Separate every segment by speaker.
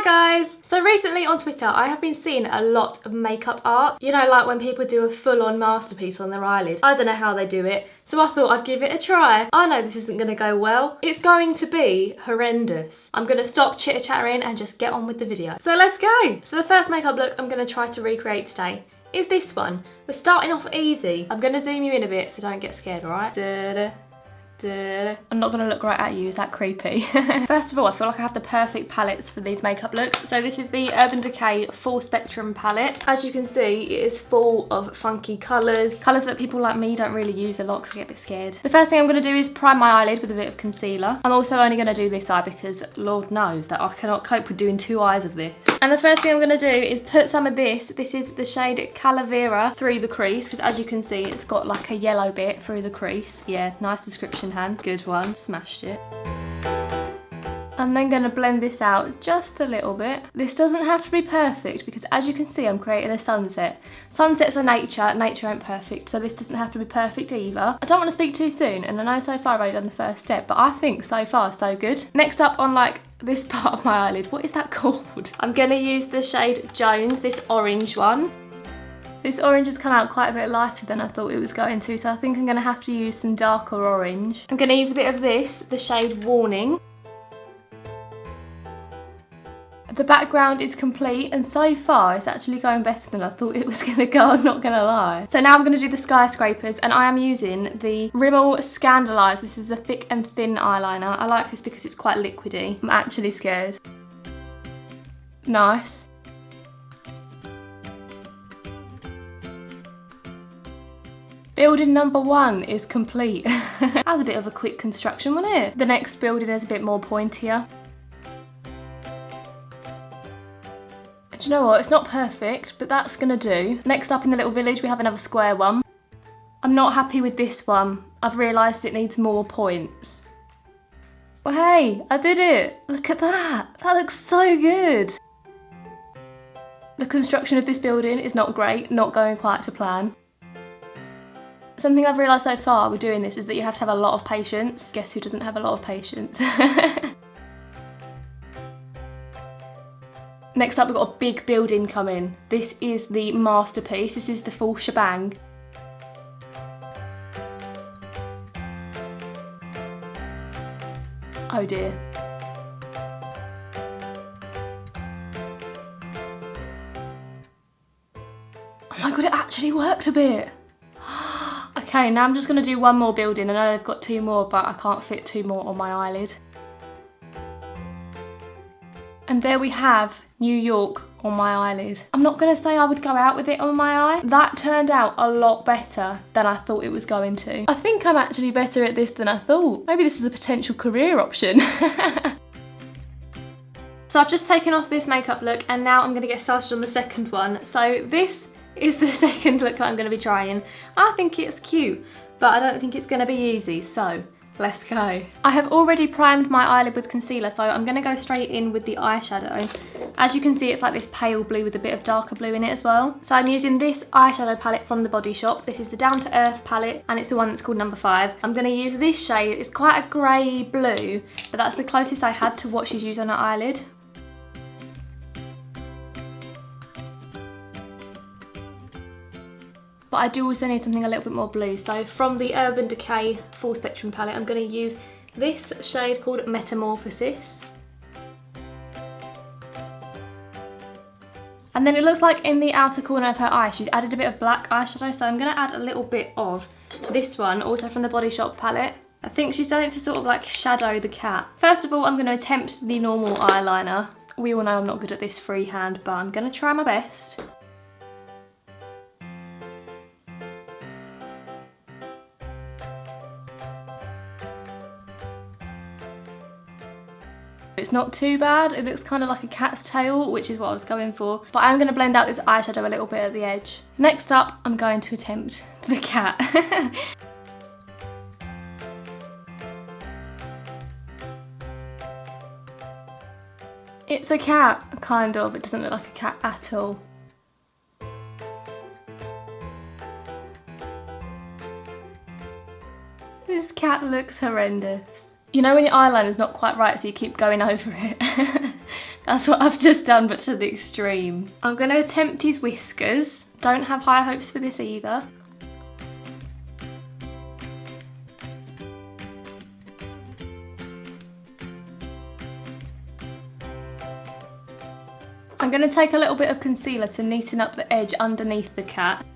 Speaker 1: Hi guys! So recently on Twitter I have been seeing a lot of makeup art. You know, like when people do a full-on masterpiece on their eyelid. I don't know how they do it, so I thought I'd give it a try. I know this isn't going to go well. It's going to be horrendous. I'm going to stop chitter-chattering and just get on with the video. So let's go! So the first makeup look I'm going to try to recreate today is this one. We're starting off easy. I'm going to zoom you in a bit so don't get scared, alright? I'm not going to look right at you, is that creepy? First of all, I feel like I have the perfect palettes for these makeup looks. So this is the Urban Decay Full Spectrum palette. As you can see, it is full of funky colours. Colours that people like me don't really use a lot because I get a bit scared. The first thing I'm going to do is prime my eyelid with a bit of concealer. I'm also only going to do this eye because Lord knows that I cannot cope with doing two eyes of this. And the first thing I'm going to do is put some of this. This is the shade Calavera through the crease because as you can see, it's got like a yellow bit through the crease. Yeah, nice description. Hand, good one, smashed it. I'm then going to blend this out just a little bit. This doesn't have to be perfect because as you can see I'm creating a sunset. Sunsets are nature, nature ain't perfect, so this doesn't have to be perfect either. I don't want to speak too soon and I know so far I've only done the first step, but I think so far so good. Next up on like this part of my eyelid, what is that called? I'm going to use the shade Jones, this orange one. This orange has come out quite a bit lighter than I thought it was going to, so I think I'm going to have to use some darker orange. I'm going to use a bit of this, the shade Warning. The background is complete and so far it's actually going better than I thought it was going to go, I'm not going to lie. So now I'm going to do the skyscrapers and I am using the Rimmel Scandalise. This is the thick and thin eyeliner. I like this because it's quite liquidy. I'm actually scared. Nice. Building number one is complete. That was a bit of a quick construction, wasn't it? The next building is a bit more pointier. Do you know what? It's not perfect, but that's gonna do. Next up in the little village, we have another square one. I'm not happy with this one. I've realised it needs more points. Well, hey, I did it. Look at that. That looks so good. The construction of this building is not great, not going quite to plan. Something I've realised so far with doing this is that you have to have a lot of patience. Guess who doesn't have a lot of patience? Next up, we've got a big building coming. This is the masterpiece. This is the full shebang. Oh dear. Oh my god, it actually worked a bit. Okay, now I'm just going to do one more building. I know they've got two more, but I can't fit two more on my eyelid. And there we have New York on my eyelid. I'm not going to say I would go out with it on my eye. That turned out a lot better than I thought it was going to. I think I'm actually better at this than I thought. Maybe this is a potential career option. So I've just taken off this makeup look and now I'm going to get started on the second one. So this is the second look that I'm going to be trying. I think it's cute, but I don't think it's going to be easy, so let's go. I have already primed my eyelid with concealer, so I'm going to go straight in with the eyeshadow. As you can see, it's like this pale blue with a bit of darker blue in it as well. So I'm using this eyeshadow palette from the Body Shop. This is the Down to Earth palette, and it's the one that's called number 5. I'm going to use this shade. It's quite a grey blue, but that's the closest I had to what she's used on her eyelid. But I do also need something a little bit more blue. So from the Urban Decay Full Spectrum palette, I'm going to use this shade called Metamorphosis. And then it looks like in the outer corner of her eye, she's added a bit of black eyeshadow. So I'm going to add a little bit of this one, also from the Body Shop palette. I think she's done it to sort of like shadow the cat. First of all, I'm going to attempt the normal eyeliner. We all know I'm not good at this freehand, but I'm going to try my best. It's not too bad, it looks kind of like a cat's tail, which is what I was going for. But I'm going to blend out this eyeshadow a little bit at the edge. Next up, I'm going to attempt the cat. It's a cat, kind of. It doesn't look like a cat at all. This cat looks horrendous. You know when your eyeliner's not quite right so you keep going over it? That's what I've just done, but to the extreme. I'm going to attempt his whiskers. Don't have high hopes for this either. I'm going to take a little bit of concealer to neaten up the edge underneath the cat.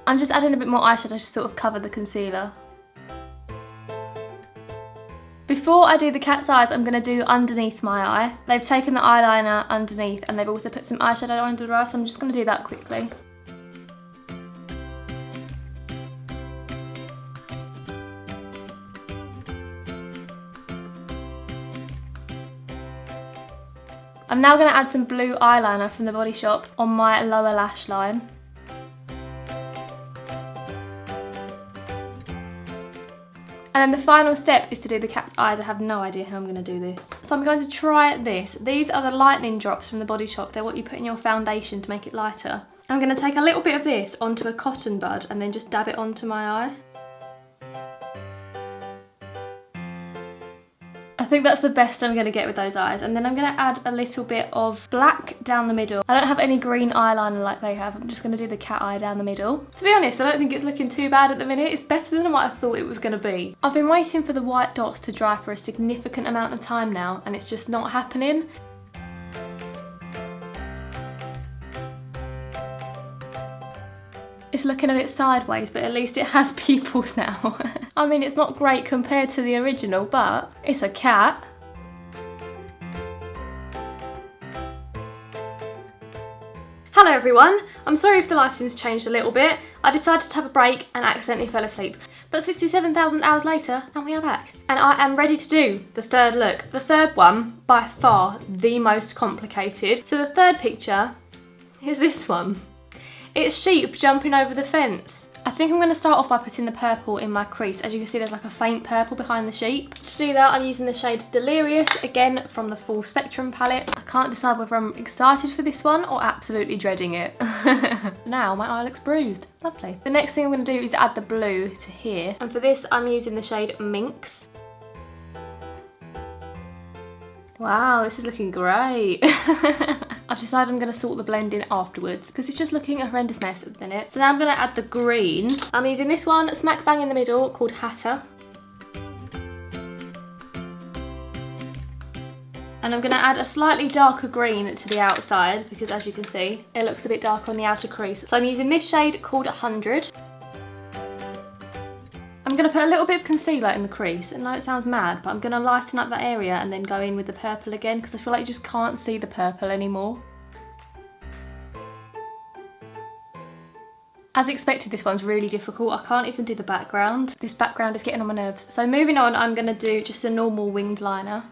Speaker 1: I'm just adding a bit more eyeshadow to sort of cover the concealer. Before I do the cat's eyes, I'm going to do underneath my eye. They've taken the eyeliner underneath and they've also put some eyeshadow under the eye, so I'm just going to do that quickly. I'm now going to add some blue eyeliner from the Body Shop on my lower lash line. And then the final step is to do the cat's eyes. I have no idea how I'm going to do this. So I'm going to try this. These are the lightning drops from the Body Shop. They're what you put in your foundation to make it lighter. I'm going to take a little bit of this onto a cotton bud and then just dab it onto my eye. I think that's the best I'm going to get with those eyes. And then I'm going to add a little bit of black down the middle. I don't have any green eyeliner like they have. I'm just going to do the cat eye down the middle. To be honest, I don't think it's looking too bad at the minute. It's better than what I thought it was going to be. I've been waiting for the white dots to dry for a significant amount of time now, and it's just not happening. It's looking a bit sideways, but at least it has pupils now. I mean, it's not great compared to the original, but it's a cat. Hello everyone, I'm sorry if the lighting's changed a little bit. I decided to have a break and accidentally fell asleep. But 67,000 hours later, and we are back. And I am ready to do the third look. The third one, by far, the most complicated. So the third picture is this one. It's sheep jumping over the fence. I think I'm going to start off by putting the purple in my crease. As you can see, there's like a faint purple behind the sheep. To do that, I'm using the shade Delirious, again from the Full Spectrum palette. I can't decide whether I'm excited for this one or absolutely dreading it. Now my eye looks bruised. Lovely. The next thing I'm going to do is add the blue to here. And for this, I'm using the shade Minx. Wow, this is looking great. I've decided I'm going to sort the blend in afterwards because it's just looking a horrendous mess at the minute. So now I'm going to add the green. I'm using this one smack bang in the middle called Hatter. And I'm going to add a slightly darker green to the outside because, as you can see, it looks a bit darker on the outer crease. So I'm using this shade called 100. I'm going to put a little bit of concealer in the crease. I know it sounds mad, but I'm going to lighten up that area and then go in with the purple again because I feel like you just can't see the purple anymore. As expected, this one's really difficult. I can't even do the background. This background is getting on my nerves. So moving on, I'm going to do just a normal winged liner.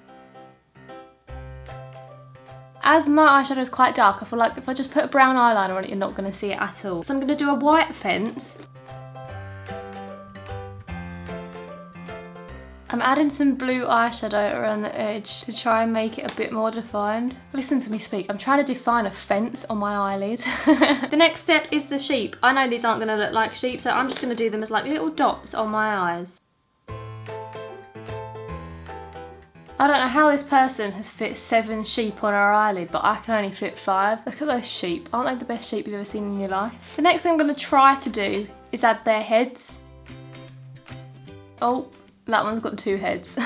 Speaker 1: As my eyeshadow is quite dark, I feel like if I just put a brown eyeliner on it, you're not going to see it at all. So I'm going to do a white fence. I'm adding some blue eyeshadow around the edge to try and make it a bit more defined. Listen to me speak, I'm trying to define a fence on my eyelid. The next step is the sheep. I know these aren't going to look like sheep, so I'm just going to do them as like little dots on my eyes. I don't know how this person has fit 7 sheep on her eyelid, but I can only fit 5. Look at those sheep. Aren't they the best sheep you've ever seen in your life? The next thing I'm going to try to do is add their heads. Oh. That one's got 2 heads.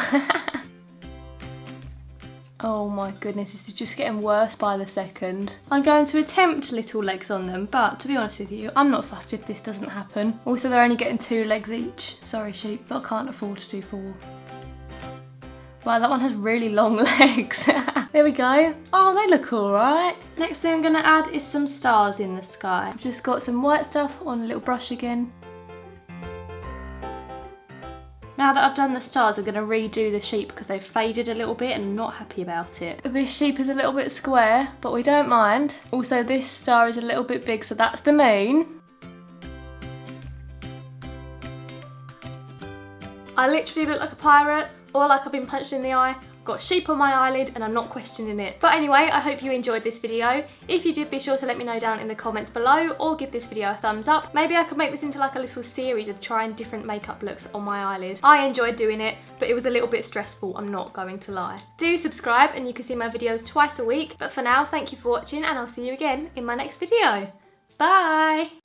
Speaker 1: Oh my goodness, this is just getting worse by the second. I'm going to attempt little legs on them, but to be honest with you, I'm not fussed if this doesn't happen. Also, they're only getting 2 legs each. Sorry sheep, but I can't afford to do 4. Wow, that one has really long legs. There we go. Oh, they look alright. Next thing I'm going to add is some stars in the sky. I've just got some white stuff on a little brush again. Now that I've done the stars, I'm going to redo the sheep because they've faded a little bit and I'm not happy about it. This sheep is a little bit square, but we don't mind. Also, this star is a little bit big, so that's the moon. I literally look like a pirate or like I've been punched in the eye got sheep on my eyelid and I'm not questioning it. But anyway, I hope you enjoyed this video. If you did, be sure to let me know down in the comments below or give this video a thumbs up. Maybe I could make this into like a little series of trying different makeup looks on my eyelid. I enjoyed doing it, but it was a little bit stressful, I'm not going to lie. Do subscribe and you can see my videos twice a week. But for now, thank you for watching and I'll see you again in my next video. Bye!